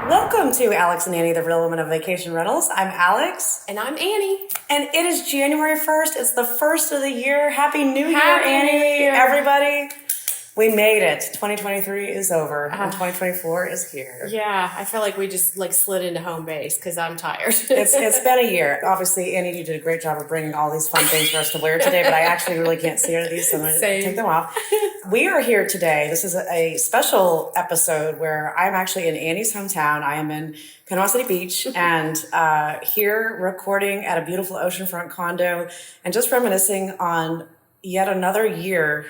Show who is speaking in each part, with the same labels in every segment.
Speaker 1: Welcome to Alex and Annie, the Real Women of Vacation Rentals. I'm Alex.
Speaker 2: And I'm Annie.
Speaker 1: And it is January 1st. It's the first of the year. Happy New Year,
Speaker 2: Happy
Speaker 1: Annie.
Speaker 2: New Year.
Speaker 1: Everybody. We made it. 2023 is over and 2024 is here.
Speaker 2: Yeah, I feel like we just slid into home base because I'm tired.
Speaker 1: It's been a year. Obviously, Annie, you did a great job of bringing all these fun things for us to wear today, but I actually really can't see any of these, so I'm going to take them off. We are here today. This is a special episode where I'm actually in Annie's hometown. I am in Panama City Beach and here recording at a beautiful oceanfront condo and just reminiscing on yet another year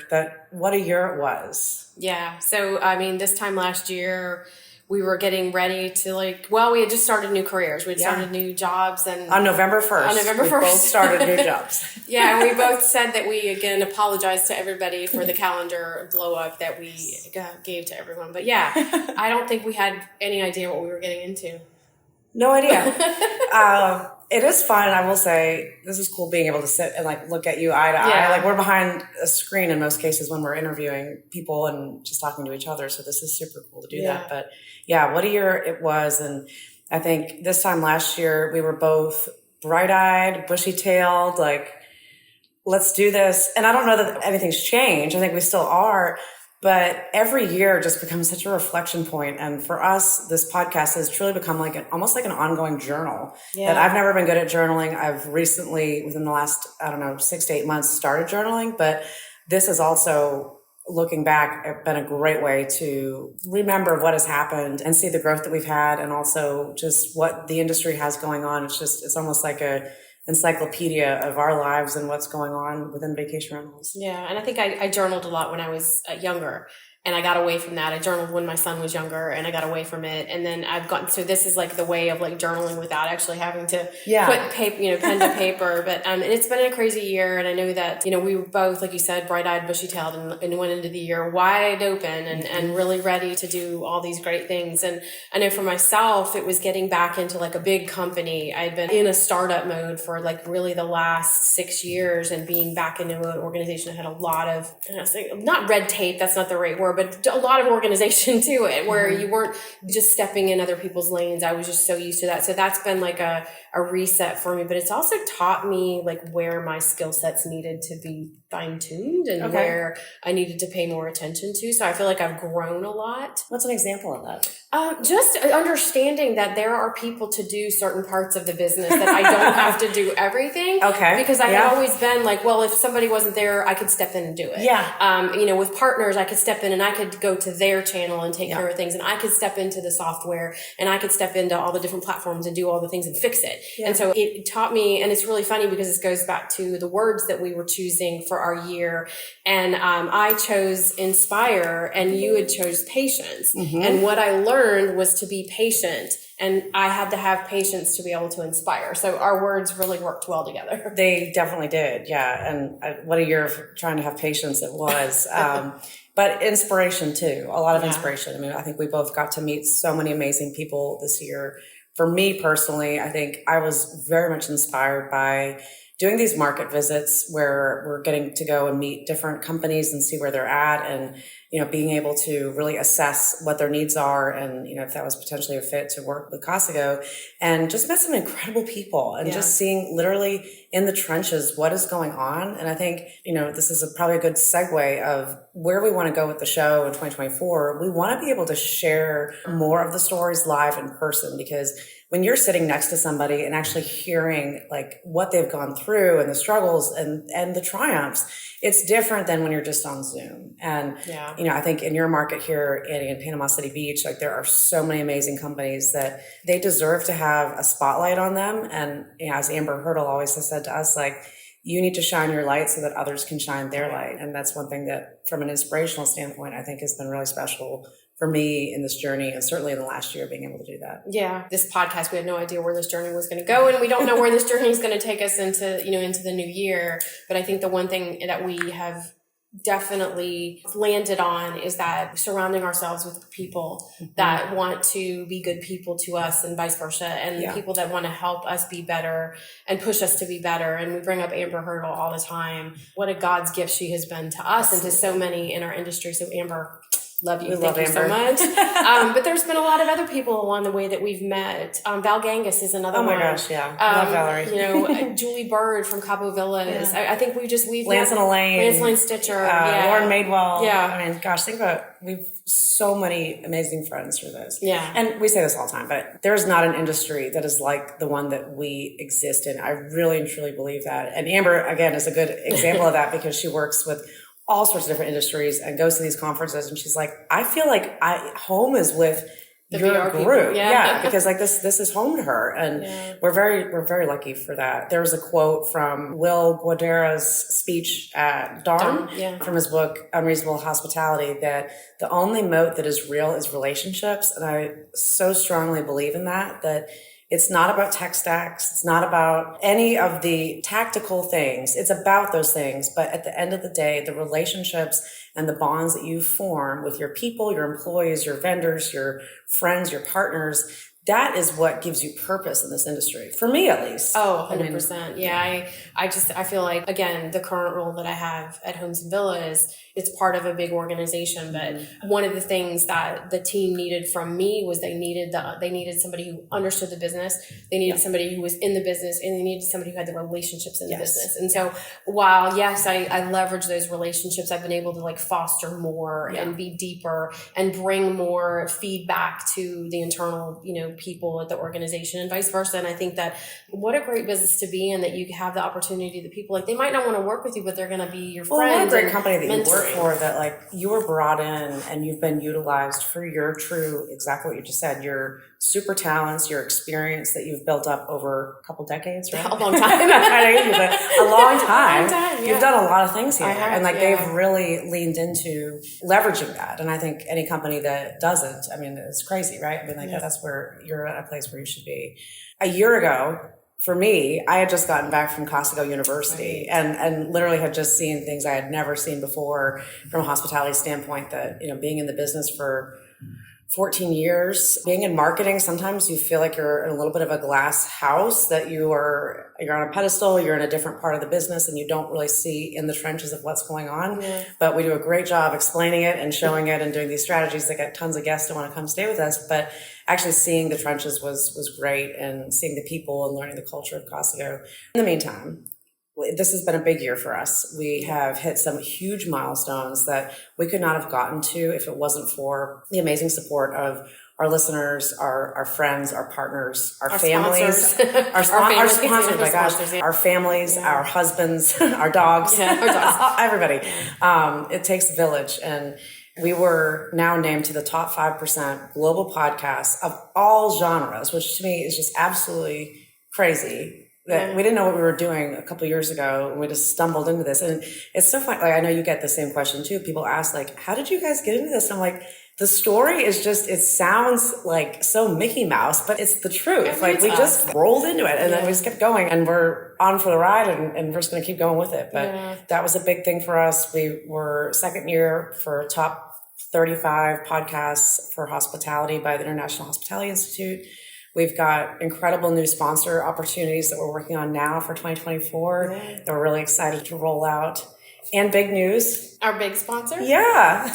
Speaker 1: what a year it was.
Speaker 2: Yeah. So, I mean, this time last year, we were getting ready to we had just started new careers. We'd started new jobs. And
Speaker 1: on November 1st. We both started new jobs.
Speaker 2: Yeah. And we both said that we, again, apologized to everybody for the calendar blow up that we gave to everyone. But yeah, I don't think we had any idea what we were getting into.
Speaker 1: No idea. It is fun. I will say this is cool being able to sit and look at you eye to eye. We're behind a screen in most cases when we're interviewing people and just talking to each other. So this is super cool to do that. But yeah, what a year it was. And I think this time last year we were both bright-eyed, bushy-tailed, let's do this. And I don't know that anything's changed. I think we still are. But every year just becomes such a reflection point. And for us, this podcast has truly become almost like an ongoing journal. Yeah. That I've never been good at journaling. I've recently, within the last, 6 to 8 months, started journaling. But this has also, looking back, been a great way to remember what has happened and see the growth that we've had and also just what the industry has going on. It's almost like a encyclopedia of our lives and what's going on within vacation rentals.
Speaker 2: Yeah, and I think I journaled a lot when I was younger, and I got away from that. I journaled when my son was younger, and I got away from it. And then I've gotten, so this is the way of journaling without actually having to put paper, pen to paper. But and it's been a crazy year, and I know that we were both, like you said, bright-eyed, bushy-tailed, and went into the year wide open and really ready to do all these great things. And I know for myself, it was getting back into a big company. I'd been in a startup mode for really the last 6 years, and being back into an organization that had a lot of, not red tape, that's not the right word, but a lot of organization to it, where you weren't just stepping in other people's lanes. I was just so used to that. So that's been a reset for me, but it's also taught me where my skill sets needed to be fine-tuned and where I needed to pay more attention to. So I feel like I've grown a lot.
Speaker 1: What's an example of that?
Speaker 2: Just understanding that there are people to do certain parts of the business, that I don't have to do everything.
Speaker 1: Okay.
Speaker 2: Because I had always been if somebody wasn't there, I could step in and do it.
Speaker 1: Yeah.
Speaker 2: With partners, I could step in and I could go to their channel and take care of things. And I could step into the software and I could step into all the different platforms and do all the things and fix it. Yeah. And so it taught me, and it's really funny because this goes back to the words that we were choosing for our year. And I chose inspire and you had chose patience. Mm-hmm. And what I learned was to be patient. And I had to have patience to be able to inspire. So our words really worked well together.
Speaker 1: They definitely did. Yeah. And what a year of trying to have patience it was. But inspiration too, a lot of inspiration. I mean, I think we both got to meet so many amazing people this year. For me personally, I think I was very much inspired by doing these market visits where we're getting to go and meet different companies and see where they're at, and being able to really assess what their needs are, and if that was potentially a fit to work with Costco, and just met some incredible people, and just seeing literally in the trenches what is going on. And I think this is probably a good segue of where we want to go with the show in 2024. We want to be able to share more of the stories live in person, because when you're sitting next to somebody and actually hearing what they've gone through and the struggles and the triumphs, it's different than when you're just on Zoom. And, I think in your market here in Panama City Beach, there are so many amazing companies that they deserve to have a spotlight on them. And, as Amber Hurdle always has said to us, you need to shine your light so that others can shine their light. And that's one thing that, from an inspirational standpoint, I think has been really special for me in this journey, and certainly in the last year, being able to do that.
Speaker 2: Yeah. This podcast, we had no idea where this journey was going to go, and we don't know where this journey is going to take us into the new year. But I think the one thing that we have definitely landed on is that surrounding ourselves with people that want to be good people to us, and vice versa, and people that want to help us be better and push us to be better. And we bring up Amber Hurdle all the time. What a God's gift she has been to us and to so many in our industry. So Amber, Love you.
Speaker 1: We
Speaker 2: Thank
Speaker 1: love
Speaker 2: you so
Speaker 1: Amber.
Speaker 2: much. But there's been a lot of other people along the way that we've met. Val Gangus is another one.
Speaker 1: Oh my gosh, yeah. Love Valerie.
Speaker 2: You know, Julie Bird from Cabo Villas.
Speaker 1: Yeah.
Speaker 2: I think we've
Speaker 1: Lance and Elaine.
Speaker 2: Lance Lane Stitcher.
Speaker 1: Lauren Madewell.
Speaker 2: Yeah.
Speaker 1: I mean, gosh, think about we've so many amazing friends through this.
Speaker 2: Yeah.
Speaker 1: And we say this all the time, but there's not an industry that is like the one that we exist in. I really and truly believe that. And Amber, again, is a good example of that because she works with all sorts of different industries and goes to these conferences, and she's like, I feel like home is with
Speaker 2: the
Speaker 1: your
Speaker 2: VR
Speaker 1: group.
Speaker 2: People. Yeah.
Speaker 1: Because like this is home to her. And we're very lucky for that. There was a quote from Will Guadera's speech at Dawn from his book, Unreasonable Hospitality, that the only moat that is real is relationships. And I so strongly believe in that it's not about tech stacks. It's not about any of the tactical things. It's about those things. But at the end of the day, the relationships and the bonds that you form with your people, your employees, your vendors, your friends, your partners, that is what gives you purpose in this industry. For me, at least.
Speaker 2: Oh, 100%. I feel like, again, the current role that I have at Homes and Villas, it's part of a big organization. But one of the things that the team needed from me was they needed somebody who understood the business. They needed somebody who was in the business, and they needed somebody who had the relationships in the business. And so while, yes, I leverage those relationships, I've been able to like foster more and be deeper and bring more feedback to the internal, people at the organization and vice versa. And I think that what a great business to be in, that you have the opportunity that people, like, they might not want to work with you, but they're going to be your friends.
Speaker 1: What a great company that you work for, that like you were brought in and you've been utilized for your true, exactly what you just said, your super talents, your experience that you've built up over a couple decades, right?
Speaker 2: A long time.
Speaker 1: A long time. You've done a lot of things here.
Speaker 2: Have,
Speaker 1: and like they've really leaned into leveraging that. And I think any company that doesn't, I mean, it's crazy, right? I mean, like that's where you're at a place where you should be. A year ago, for me, I had just gotten back from Hostaway University and literally had just seen things I had never seen before from a hospitality standpoint, that, being in the business for 14 years, being in marketing, sometimes you feel like you're in a little bit of a glass house, that you're on a pedestal, you're in a different part of the business, and you don't really see in the trenches of what's going on. But we do a great job explaining it and showing it and doing these strategies that get tons of guests to want to come stay with us. But actually seeing the trenches was great, and seeing the people and learning the culture of Costco. In the meantime, this has been a big year for us. We have hit some huge milestones that we could not have gotten to if it wasn't for the amazing support of our listeners, our friends, our partners, our families, our sponsors, my gosh, our families, our husbands, our dogs, everybody. It takes a village. And we were now named to the top 5% global podcasts of all genres, which to me is just absolutely crazy. That we didn't know what we were doing a couple of years ago, and we just stumbled into this. And it's so fun. Like, I know you get the same question too. People ask, like, how did you guys get into this? And I'm like, the story is just, it sounds like so Mickey Mouse, but it's the truth. Like, we just rolled into it, and then we just kept going, and we're on for the ride, and we're just going to keep going with it. But that was a big thing for us. We were second year for top 35 podcasts for hospitality by the International Hospitality Institute. We've got incredible new sponsor opportunities that we're working on now for 2024 that we're really excited to roll out. And big news.
Speaker 2: Our big sponsor?
Speaker 1: Yeah.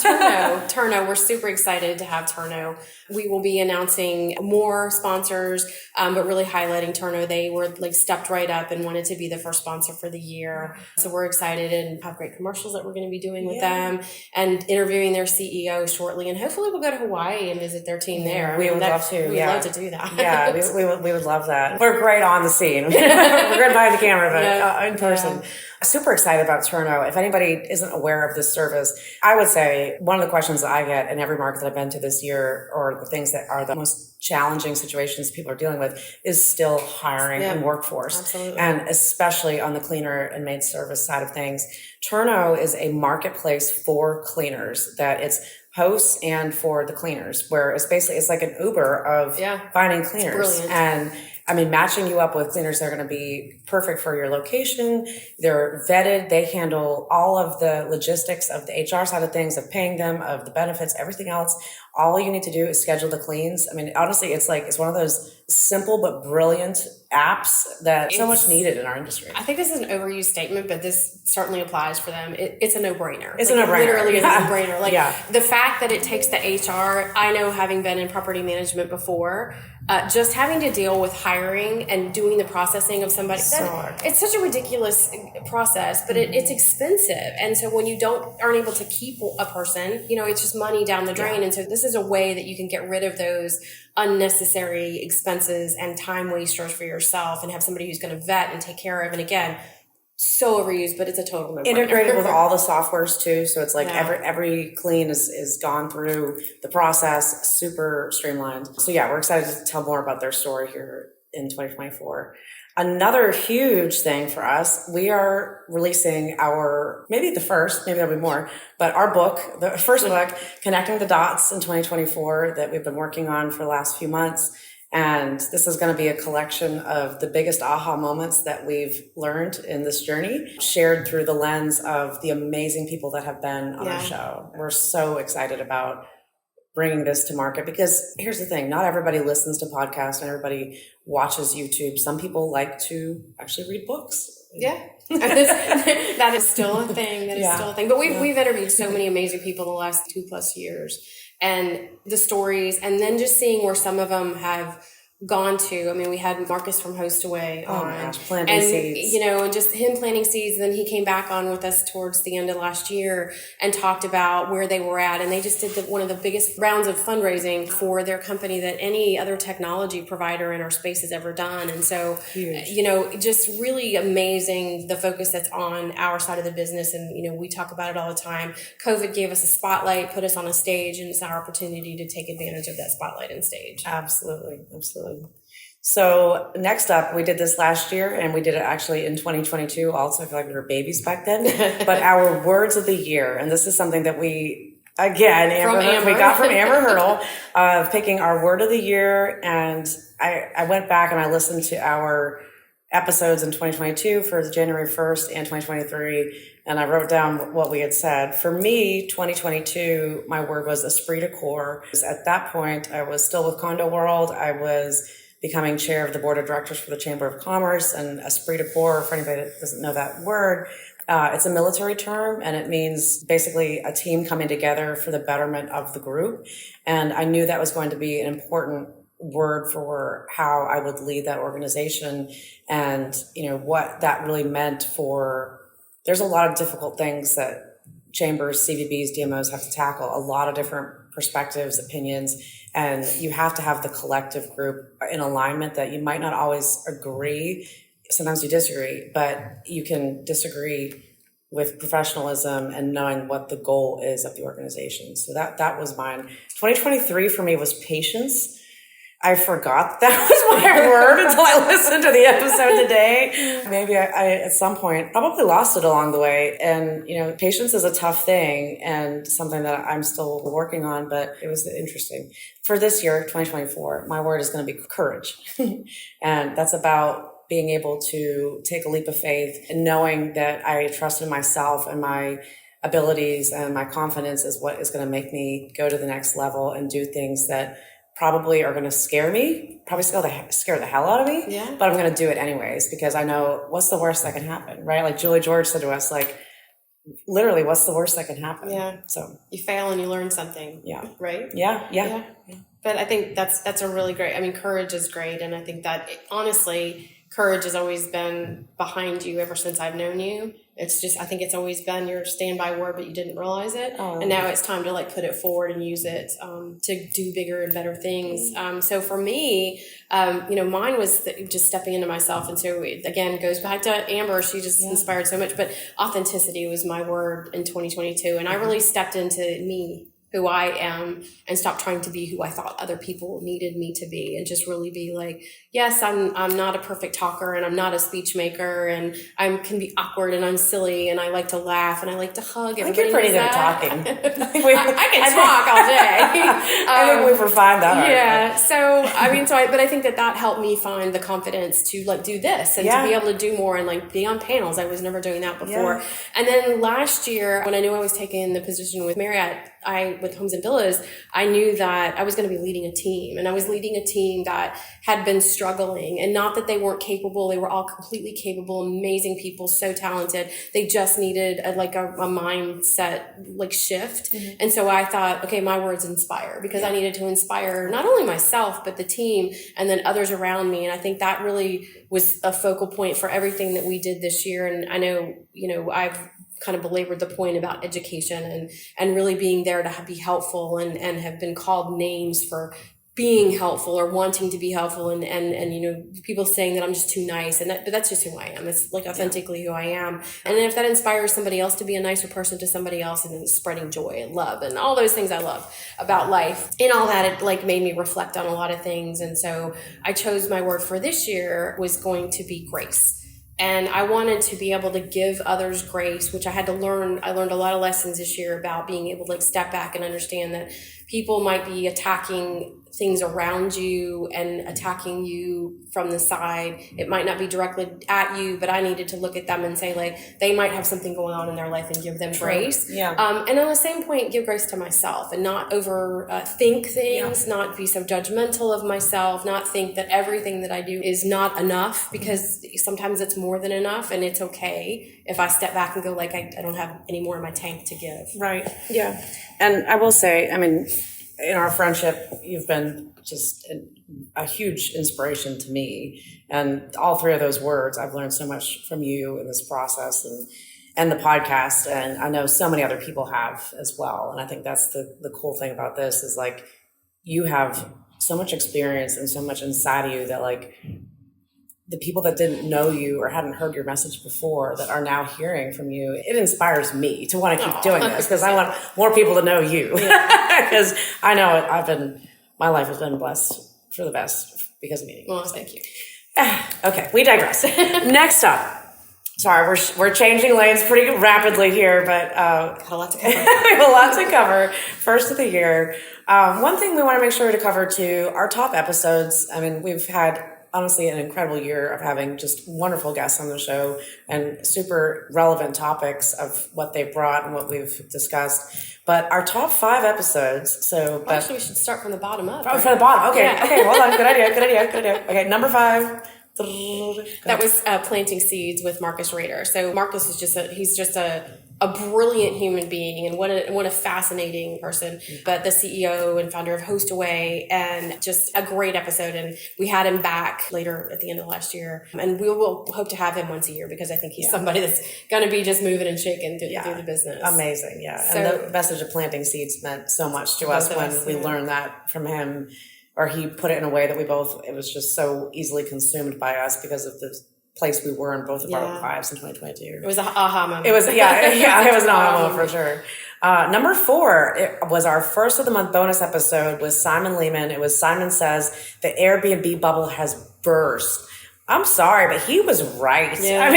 Speaker 2: Turno. We're super excited to have Turno. We will be announcing more sponsors, but really highlighting Turno. They were stepped right up and wanted to be the first sponsor for the year. So we're excited and have great commercials that we're going to be doing with them, and interviewing their CEO shortly. And hopefully we'll go to Hawaii and visit their team there.
Speaker 1: We would love to.
Speaker 2: We'd love to do that.
Speaker 1: Yeah, we would love that. We're great on the scene. We're good behind the camera, but in person. Super excited about Turno. If anybody isn't aware of this service, I would say one of the questions that I get in every market that I've been to this year, or the things that are the most challenging situations people are dealing with, is still hiring and workforce.
Speaker 2: Absolutely.
Speaker 1: And especially on the cleaner and maid service side of things. Turno is a marketplace for cleaners, that it's hosts and for the cleaners, where it's like an Uber of finding cleaners. And matching you up with cleaners that are going to be perfect for your location. They're vetted. They handle all of the logistics of the HR side of things, of paying them, of the benefits, everything else. All you need to do is schedule the cleans. Honestly, it's one of those simple but brilliant apps that so much needed in our industry.
Speaker 2: I think this is an overused statement, but this certainly applies for them. It's a no-brainer.
Speaker 1: It's a no-brainer.
Speaker 2: It literally is a no-brainer. The fact that it takes the HR, I know having been in property management before, just having to deal with hiring and doing the processing of somebody, it's such a ridiculous process, but it's expensive. And so when you aren't able to keep a person, it's just money down the drain. And so this is a way that you can get rid of those unnecessary expenses and time wasters for yourself and have somebody who's going to vet and take care of. And again, so overused, but it's a total no-brainer.
Speaker 1: Integrated with all the softwares too, so it's every clean is gone through the process, super streamlined. So we're excited to tell more about their story here in 2024. Another huge thing for us, we are releasing maybe there'll be more, but our book, the first book, Connecting the Dots in 2024, that we've been working on for the last few months. And this is going to be a collection of the biggest aha moments that we've learned in this journey, shared through the lens of the amazing people that have been on our show. We're so excited about bringing this to market because here's the thing, not everybody listens to podcasts and everybody watches YouTube. Some people like to actually read books.
Speaker 2: Yeah. That is still a thing. But we've interviewed so many amazing people the last 2+ years. And the stories, and then just seeing where some of them have gone to. We had Marcus from Hostaway on,
Speaker 1: planting seeds.
Speaker 2: And just him planting seeds. And then he came back on with us towards the end of last year and talked about where they were at. And they just did one of the biggest rounds of fundraising for their company that any other technology provider in our space has ever done. And so, just really amazing the focus that's on our side of the business. And, we talk about it all the time. COVID gave us a spotlight, put us on a stage, and it's our opportunity to take advantage of that spotlight and stage.
Speaker 1: Absolutely. So next up, we did this last year and we did it actually in 2022 also. I feel like we were babies back then, but our words of the year. And this is something that we got from Amber Hurdle of picking our word of the year. And I went back and I listened to our episodes in 2022 for January 1st and 2023. And I wrote down what we had said. For me, 2022, my word was esprit de corps. At that point, I was still with Condo World. I was becoming chair of the board of directors for the Chamber of Commerce. And esprit de corps, for anybody that doesn't know that word, it's a military term, and it means basically a team coming together for the betterment of the group. And I knew that was going to be an important word for how I would lead that organization and, what that really meant for. There's a lot of difficult things that chambers, CVBs, DMOs have to tackle, a lot of different perspectives, opinions, and you have to have the collective group in alignment that you might not always agree. Sometimes you disagree, but you can disagree with professionalism and knowing what the goal is of the organization. So that was mine. 2023 for me was patience. I forgot that was my word until I listened to the episode today. Maybe I at some point probably lost it along the way. And, patience is a tough thing and something that I'm still working on, but it was interesting. For this year, 2024, my word is going to be courage. And that's about being able to take a leap of faith and knowing that I trust in myself and my abilities and my confidence is what is going to make me go to the next level and do things that probably are going to scare me, probably scare the hell out of me, but I'm going to do it anyways because I know what's the worst that can happen, right? Like Julie George said to us, literally, what's the worst that can happen? Yeah. So
Speaker 2: you fail and you learn something. Yeah. Right?
Speaker 1: Yeah.
Speaker 2: But I think that's a really great, courage is great. And I think that honestly, courage has always been behind you ever since I've known you. It's just, I think it's always been your standby word, but you didn't realize it. And now it's time to put it forward and use it to do bigger and better things. So for me, mine was just stepping into myself. And so it, again, goes back to Amber. She just inspired so much, but authenticity was my word in 2022. And I really stepped into me, who I am, and stop trying to be who I thought other people needed me to be, and just really be yes, I'm not a perfect talker, and I'm not a speech maker, and I can be awkward, and I'm silly, and I like to laugh, and I like to hug.
Speaker 1: I think you're pretty good at talking.
Speaker 2: I can talk all day.
Speaker 1: think we've refined that.
Speaker 2: Yeah. So, but I think that helped me find the confidence to like do this and to be able to do more and like be on panels. I was never doing that before. Yeah. And then last year, when I knew I was taking the position with Marriott, with Homes and Villas, I knew that I was going to be leading a team, and I was leading a team that had been struggling, and not that they weren't capable. They were all completely capable, amazing people, so talented. They just needed a mindset like shift. Mm-hmm. And so I thought, okay, my words inspire, because I needed to inspire not only myself, but the team and then others around me. And I think that really was a focal point for everything that we did this year. And I know, I've kind of belabored the point about education and really being there to be helpful and have been called names for being helpful or wanting to be helpful and people saying that I'm just too nice, but that's just who I am. It's like authentically who I am. And if that inspires somebody else to be a nicer person to somebody else, and spreading joy and love and all those things I love about life, and all that, it like made me reflect on a lot of things. And so I chose my word for this year was going to be grace. And I wanted to be able to give others grace, which I had to learn. I learned a lot of lessons this year about being able to like step back and understand that people might be attacking things around you and attacking you from the side. It might not be directly at you, but I needed to look at them and say, like, they might have something going on in their life and give them grace.
Speaker 1: Yeah.
Speaker 2: And on the same point, give grace to myself and not think things, not be so judgmental of myself, not think that everything that I do is not enough, because sometimes it's more than enough, and it's okay if I step back and go, like, I don't have any more in my tank to give.
Speaker 1: Right. Yeah. And I will say, in our friendship, you've been just a huge inspiration to me. And all three of those words, I've learned so much from you in this process and the podcast. And I know so many other people have as well. And I think that's the cool thing about this is like, you have so much experience and so much inside of you that like the people that didn't know you or hadn't heard your message before that are now hearing from you, it inspires me to want to keep doing this, because I want more people to know you. Because I know my life has been blessed for the best because of me.
Speaker 2: Well, thank you.
Speaker 1: Okay, we digress. Next up, sorry, we're changing lanes pretty rapidly here, but
Speaker 2: got a lot to cover.
Speaker 1: we have a lot to cover. First of the year. One thing we want to make sure to cover too, our top episodes. We've had honestly an incredible year of having just wonderful guests on the show and super relevant topics of what they brought and what we've discussed. But our top 5 episodes,
Speaker 2: actually we should start from the bottom up.
Speaker 1: Oh, right? From the bottom. Okay. Yeah. Okay, hold on. Good idea. Okay, number 5.
Speaker 2: That was Planting Seeds with Marcus Räder. So Marcus is he's just a brilliant human being, and what a fascinating person, but the CEO and founder of Hostaway, and just a great episode. And we had him back later at the end of last year, and we will hope to have him once a year, because I think he's somebody that's going to be just moving and shaking through the business.
Speaker 1: Amazing. Yeah. So, and the message of Planting Seeds meant so much to us when we learned that from him, or he put it in a way that it was just so easily consumed by us because of the place we were in both of our lives in 2022.
Speaker 2: It was an aha moment.
Speaker 1: It was, it was an aha moment for sure. Number 4, it was our first of the month bonus episode with Simon Lehman. It was Simon Says the Airbnb bubble has burst. I'm sorry, but he was right. Yeah.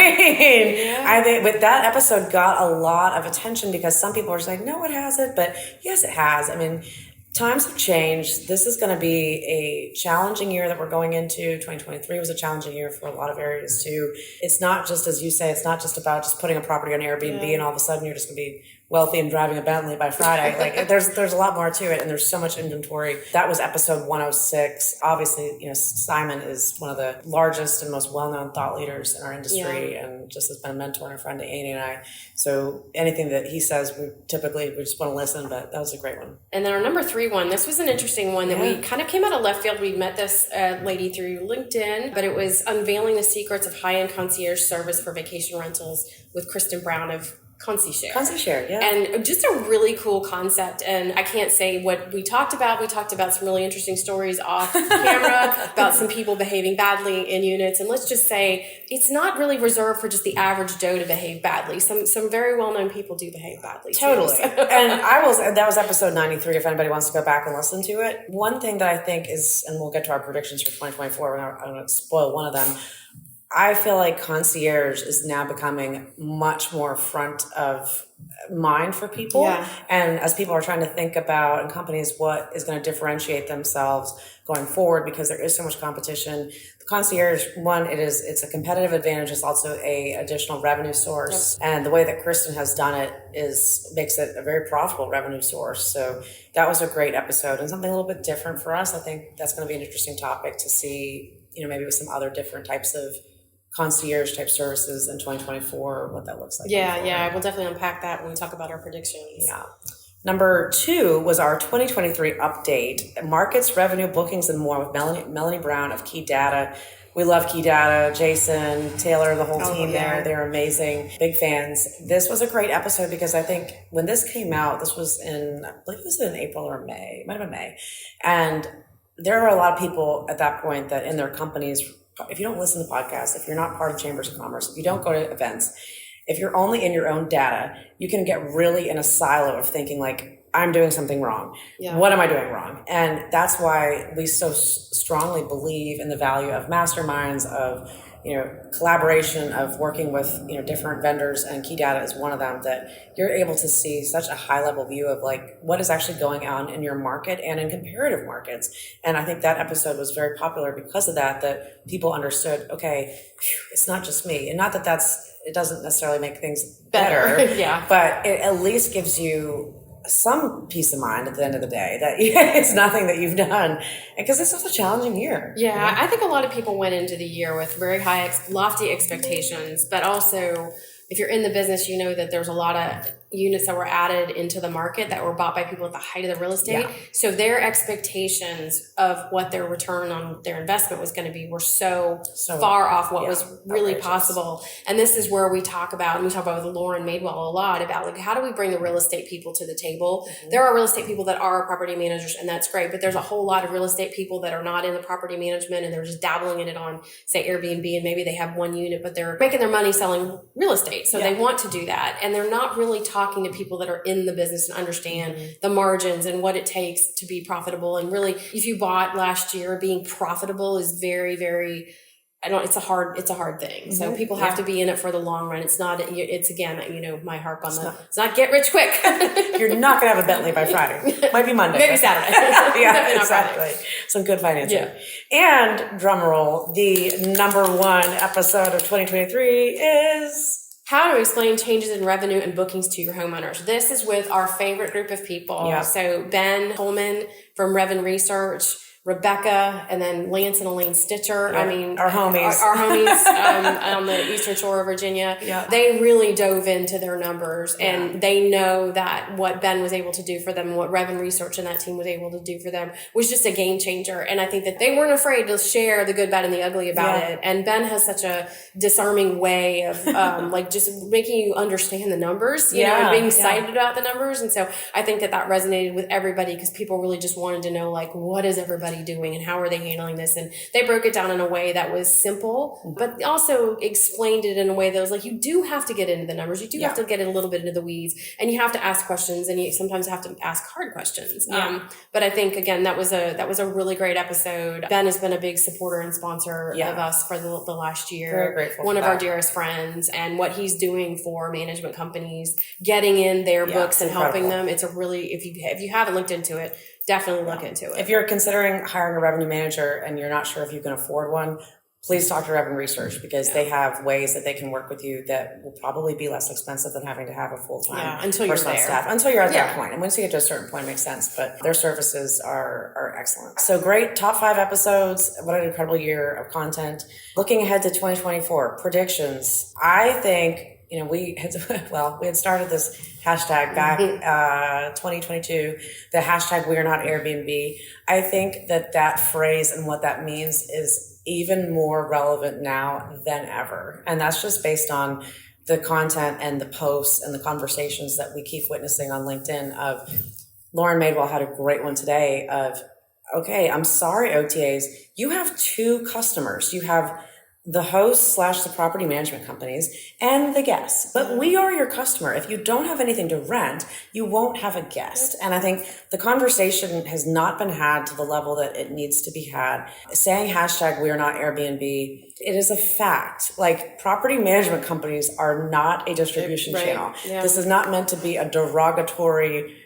Speaker 1: I think with that episode got a lot of attention because some people are just like, no, it hasn't. But yes, it has. Times have changed. This is going to be a challenging year that we're going into. 2023 was a challenging year for a lot of areas too. It's not just, as you say, it's not just about just putting a property on Airbnb and all of a sudden you're just going to be wealthy and driving a Bentley by Friday. Like there's a lot more to it, and there's so much inventory. That was episode 106. Obviously, Simon is one of the largest and most well-known thought leaders in our industry, and just has been a mentor and a friend to Annie and I. So anything that he says, we just want to listen, but that was a great one.
Speaker 2: And then our number 3 one, this was an interesting one that we kind of came out of left field. We met this lady through LinkedIn, but it was Unveiling the Secrets of High-End Concierge Service for Vacation Rentals with Kristin Brown of Concishare.
Speaker 1: Concishare, yeah.
Speaker 2: And just a really cool concept. And I can't say what we talked about. We talked about some really interesting stories off camera about some people behaving badly in units. And let's just say it's not really reserved for just the average Joe to behave badly. Some very well-known people do behave badly.
Speaker 1: Totally. And that was episode 93 if anybody wants to go back and listen to it. One thing that I think is, and we'll get to our predictions for 2024, I don't want to spoil one of them, I feel like concierge is now becoming much more front of mind for people.
Speaker 2: Yeah.
Speaker 1: And as people are trying to think about, and companies, what is going to differentiate themselves going forward, because there is so much competition. The concierge, one, it's a competitive advantage. It's also a additional revenue source. Yep. And the way that Kristin has done it makes it a very profitable revenue source. So that was a great episode and something a little bit different for us. I think that's going to be an interesting topic to see, maybe with some other different types of concierge type services in 2024, what that looks like.
Speaker 2: Yeah, we'll definitely unpack that when we talk about our predictions.
Speaker 1: Yeah. Number 2 was our 2023 update, markets, revenue, bookings, and more with Melanie Brown of Key Data. We love Key Data, Jason, Taylor, the whole team there. They're amazing. Big fans. This was a great episode because I think when this came out, this was I believe it was in April or May. It might have been May. And there are a lot of people at that point that in their companies, if you don't listen to podcasts, if you're not part of Chambers of Commerce, if you don't go to events, if you're only in your own data, you can get really in a silo of thinking like, I'm doing something wrong. Yeah. What am I doing wrong? And that's why we so strongly believe in the value of masterminds, of collaboration, of working with different vendors, and Key Data is one of them, that you're able to see such a high level view of like what is actually going on in your market and in comparative markets. And I think that episode was very popular because of that people understood, okay, it's not just me, and not that it doesn't necessarily make things better.
Speaker 2: Yeah,
Speaker 1: but it at least gives you some peace of mind at the end of the day that it's nothing that you've done, because this was a challenging year.
Speaker 2: Yeah, I think a lot of people went into the year with very high, lofty expectations, but also if you're in the business, you know that there's a lot of units that were added into the market that were bought by people at the height of the real estate. Yeah. So their expectations of what their return on their investment was going to be were so far off what was really possible. And this is where we talk about with Lauren Madewell a lot about like, how do we bring the real estate people to the table? Mm-hmm. There are real estate people that are property managers, and that's great, but there's a whole lot of real estate people that are not in the property management, and they're just dabbling in it on, say, Airbnb, and maybe they have one unit, but they're making their money selling real estate. So they want to do that, and they're not really talking to people that are in the business and understand the margins and what it takes to be profitable. And really, if you bought last year, being profitable is very, very, it's a hard thing. Mm-hmm. So people have to be in it for the long run. It's again, my harp on it's not get rich quick.
Speaker 1: You're not going to have a Bentley by Friday. Might be Monday.
Speaker 2: Maybe Saturday.
Speaker 1: Yeah, exactly. Some good financing. Yeah. And drum roll, the number 1 episode of 2023 is
Speaker 2: how to explain changes in revenue and bookings to your homeowners. This is with our favorite group of people. Yeah. So Ben Holman from Reven Research, Rebecca, and then Lance and Elaine Stitcher.
Speaker 1: Yeah.
Speaker 2: I mean,
Speaker 1: our homies,
Speaker 2: on the Eastern Shore of Virginia. Yeah. They really dove into their numbers, and they know that what Ben was able to do for them, and what Reven Research and that team was able to do for them, was just a game changer. And I think that they weren't afraid to share the good, bad, and the ugly about it. And Ben has such a disarming way of like just making you understand the numbers, and being excited about the numbers. And so I think that resonated with everybody, because people really just wanted to know, like, what is everybody doing and how are they handling this? And they broke it down in a way that was simple, but also explained it in a way that was like, you do have to get into the numbers, you do have to get a little bit into the weeds, and you have to ask questions, and you sometimes have to ask hard questions. But I think, again, that was a really great episode. Ben has been a big supporter and sponsor of us for the last year.
Speaker 1: Very grateful.
Speaker 2: One of our dearest friends, and what he's doing for management companies, getting in their books and helping them. It's a really, if you haven't looked into it, definitely look into it.
Speaker 1: If you're considering hiring a revenue manager and you're not sure if you can afford one, please talk to Reven Research, because they have ways that they can work with you that will probably be less expensive than having to have a full-time person on staff. Until you're at that point. And once you get to a certain point, it makes sense. But their services are excellent. So great. Top 5 episodes. What an incredible year of content. Looking ahead to 2024, predictions. I think, we had started this hashtag back 2022, the hashtag We Are Not Airbnb. I think that phrase and what that means is even more relevant now than ever. And that's just based on the content and the posts and the conversations that we keep witnessing on LinkedIn. Of Lauren Madewell had a great one today of, okay, I'm sorry, OTAs, you have 2 customers. You have the hosts / the property management companies and the guests. But we are your customer. If you don't have anything to rent, you won't have a guest. And I think the conversation has not been had to the level that it needs to be had. Saying hashtag we are not Airbnb, it is a fact. Like, property management companies are not a distribution channel. Yeah. This is not meant to be a derogatory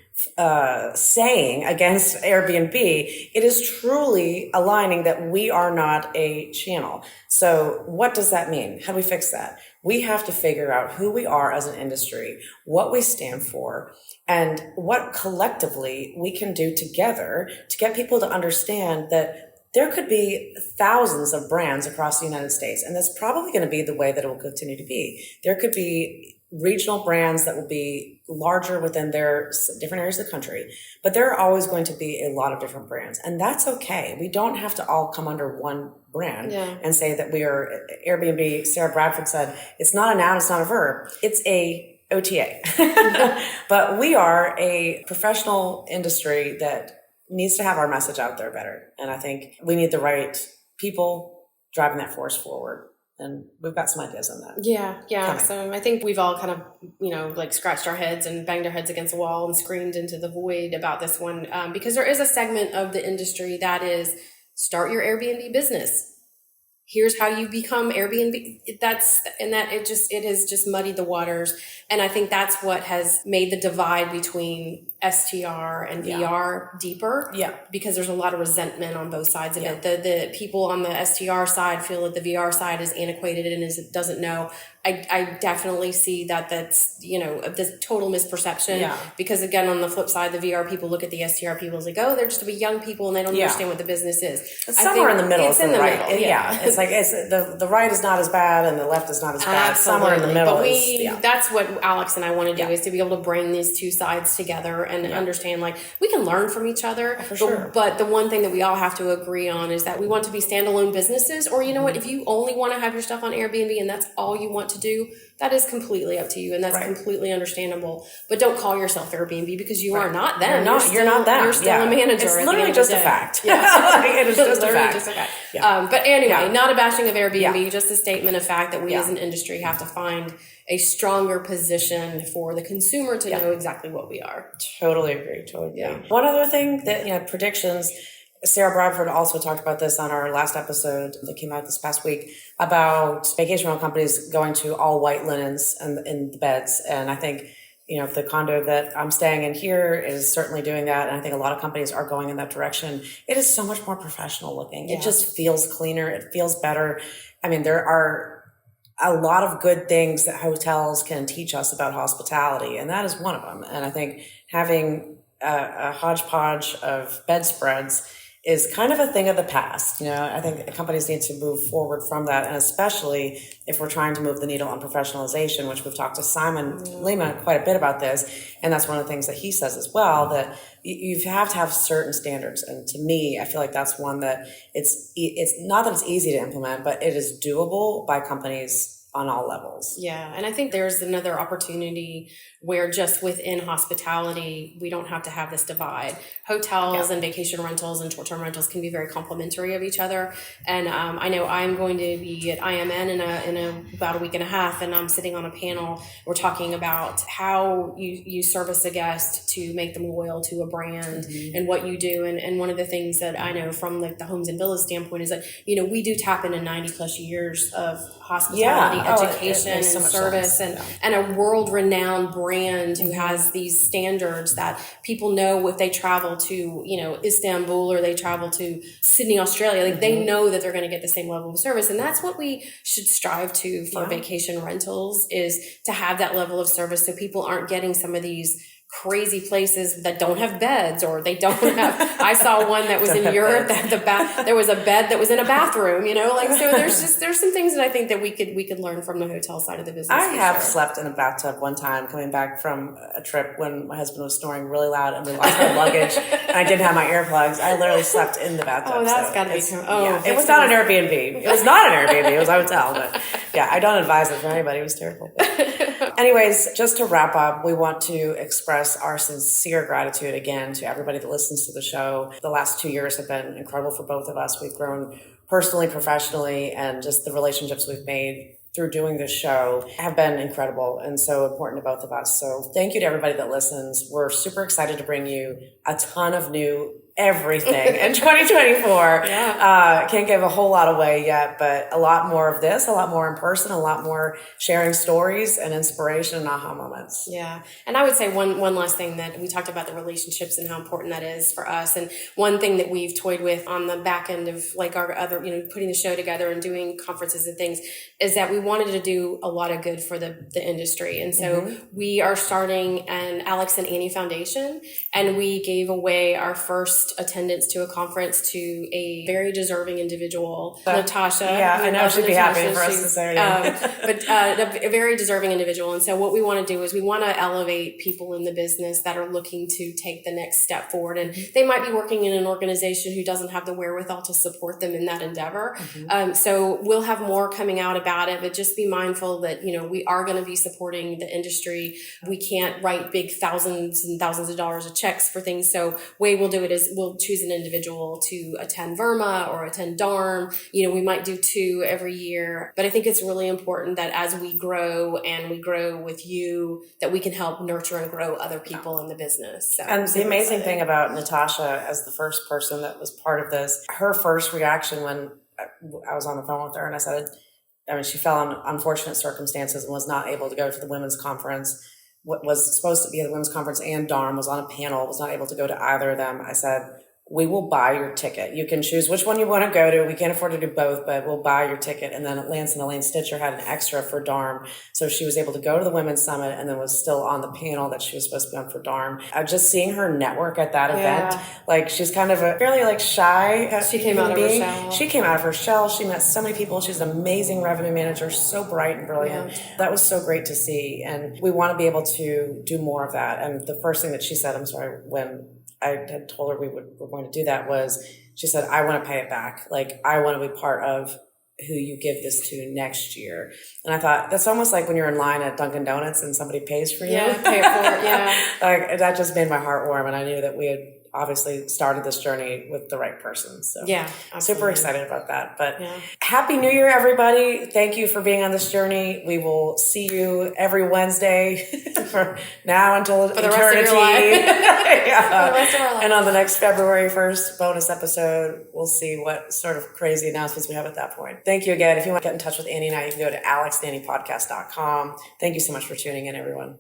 Speaker 1: saying against Airbnb. It is truly aligning that we are not a channel. So what does that mean? How do we fix that? We have to figure out who we are as an industry, what we stand for, and what collectively we can do together to get people to understand that there could be thousands of brands across the United States, and that's probably going to be the way that it will continue to be. There could be regional brands that will be larger within their different areas of the country, but there are always going to be a lot of different brands, and that's okay. We don't have to all come under one brand and say that we are Airbnb. Sarah Bradford said, it's not a noun, it's not a verb, it's a OTA. But we are a professional industry that needs to have our message out there better. And I think we need the right people driving that force forward. And we've got some ideas on that.
Speaker 2: Yeah. Coming. So I think we've all kind of, like scratched our heads and banged our heads against the wall and screamed into the void about this one. Because there is a segment of the industry that is start your Airbnb business. Here's how you become Airbnb. It has just muddied the waters. And I think that's what has made the divide between STR and VR deeper. Yeah. Because there's a lot of resentment on both sides of it. The people on the STR side feel that the VR side is antiquated and doesn't know. I definitely see that's, this total misperception. Yeah. Because again, on the flip side, the VR people look at the STR people as like, oh, they're just to be young people and they don't understand what the business is.
Speaker 1: It's somewhere in the middle. It's in the right. Middle. Yeah. It's like the right is not as bad and the left is not as bad.
Speaker 2: Absolutely.
Speaker 1: Somewhere in the middle.
Speaker 2: But that's what Alex and I want to do is to be able to bring these two sides together and understand, like, we can learn from each other. For sure. But the one thing that we all have to agree on is that we want to be standalone businesses, or you know what, if you only want to have your stuff on Airbnb and that's all you want to do, that is completely up to you, and that's completely understandable. But don't call yourself Airbnb because you are not them. You're not them. You're still a manager.
Speaker 1: It's literally just a fact. Yeah. It is just a fact.
Speaker 2: Yeah. But anyway, not a bashing of Airbnb, just a statement of fact that we as an industry have to find a stronger position for the consumer to know exactly what we are.
Speaker 1: Totally agree. One other thing that, predictions. Sarah Bradford also talked about this on our last episode that came out this past week about vacation rental companies going to all white linens in the beds. And I think, the condo that I'm staying in here is certainly doing that. And I think a lot of companies are going in that direction. It is so much more professional looking. It just feels cleaner. It feels better. I mean, there are a lot of good things that hotels can teach us about hospitality, and that is one of them. And I think having a hodgepodge of bedspreads is kind of a thing of the past. I think companies need to move forward from that, and especially if we're trying to move the needle on professionalization, which we've talked to Simon Lima quite a bit about this, and that's one of the things that he says as well, that you have to have certain standards. And to me, I feel like that's one that it's not that it's easy to implement, but it is doable by companies on all levels.
Speaker 2: Yeah. And I think there's another opportunity where just within hospitality, we don't have to have this divide. Hotels and vacation rentals and short-term rentals can be very complementary of each other. And I know I'm going to be at IMN in about a week and a half, and I'm sitting on a panel. We're talking about how you service a guest to make them loyal to a brand and what you do. And one of the things that I know from like the Homes and Villas standpoint is that, we do tap into 90 plus years of hospitality, education, and service, and a world-renowned brand who has these standards that people know if they travel to, Istanbul or they travel to Sydney, Australia, like they know that they're going to get the same level of service. And that's what we should strive to for vacation rentals, is to have that level of service so people aren't getting some of these crazy places that don't have beds, or they don't have. I saw one that was in Europe that there was a bed that was in a bathroom. So there's some things that I think that we could learn from the hotel side of the business.
Speaker 1: I have slept in a bathtub one time coming back from a trip when my husband was snoring really loud and we lost our luggage and I didn't have my earplugs. I literally slept in the bathtub.
Speaker 2: Oh, that's got to be.
Speaker 1: It was not an Airbnb. It was not an Airbnb. It was a hotel. But I don't advise it for anybody. It was terrible. Anyways, just to wrap up, we want to express our sincere gratitude again to everybody that listens to the show. The last 2 years have been incredible for both of us. We've grown personally, professionally, and just the relationships we've made through doing this show have been incredible and so important to both of us. So thank you to everybody that listens. We're super excited to bring you a ton of new everything in 2024. Can't give a whole lot away yet, but a lot more of this, a lot more in person, a lot more sharing stories and inspiration and aha moments.
Speaker 2: Yeah. And I would say one last thing, that we talked about the relationships and how important that is for us. And one thing that we've toyed with on the back end of like our other, putting the show together and doing conferences and things, is that we wanted to do a lot of good for the industry. And so we are starting an Alex and Annie Foundation, and we gave away our first attendance to a conference to a very deserving individual, Natasha.
Speaker 1: Yeah, I know she'd be happy for us to say
Speaker 2: a very deserving individual. And so what we want to do is we want to elevate people in the business that are looking to take the next step forward. And they might be working in an organization who doesn't have the wherewithal to support them in that endeavor. So we'll have more coming out about it, but just be mindful that, we are going to be supporting the industry. We can't write big thousands and thousands of dollars of checks for things. So way we'll do it is we'll choose an individual to attend Verma or attend DARM. We might do 2 every year, but I think it's really important that as we grow and we grow with you, that we can help nurture and grow other people in the business. So,
Speaker 1: and the amazing thing about Natasha as the first person that was part of this, her first reaction when I was on the phone with her and I said, she fell on unfortunate circumstances and was not able to go to the women's conference. What was supposed to be at the women's conference and DARM, was on a panel, was not able to go to either of them. I said, we will buy your ticket. You can choose which one you want to go to. We can't afford to do both, but we'll buy your ticket. And then Lance and Elaine Stitcher had an extra for DARM. So she was able to go to the Women's Summit and then was still on the panel that she was supposed to be on for DARM. Just seeing her network at that event, like she's kind of a fairly shy.
Speaker 2: She came out of her shell.
Speaker 1: She came out of her shell. She met so many people. She's an amazing revenue manager, so bright and brilliant. Yeah. That was so great to see. And we want to be able to do more of that. And the first thing that she said, when I had told her we were going to do that, was she said, I want to pay it back. Like, I want to be part of who you give this to next year. And I thought, that's almost like when you're in line at Dunkin' Donuts and somebody pays for you.
Speaker 2: Yeah, pay for it, yeah.
Speaker 1: Like, that just made my heart warm. And I knew that we had obviously started this journey with the right person. So super excited about that. But Happy New Year, everybody. Thank you for being on this journey. We will see you every Wednesday for now until
Speaker 2: for
Speaker 1: eternity.
Speaker 2: The rest of your life.
Speaker 1: For the rest of our life. And on the next February 1st bonus episode, we'll see what sort of crazy announcements we have at that point. Thank you again. If you want to get in touch with Annie and I, you can go to alexandanniepodcast.com. Thank you so much for tuning in, everyone.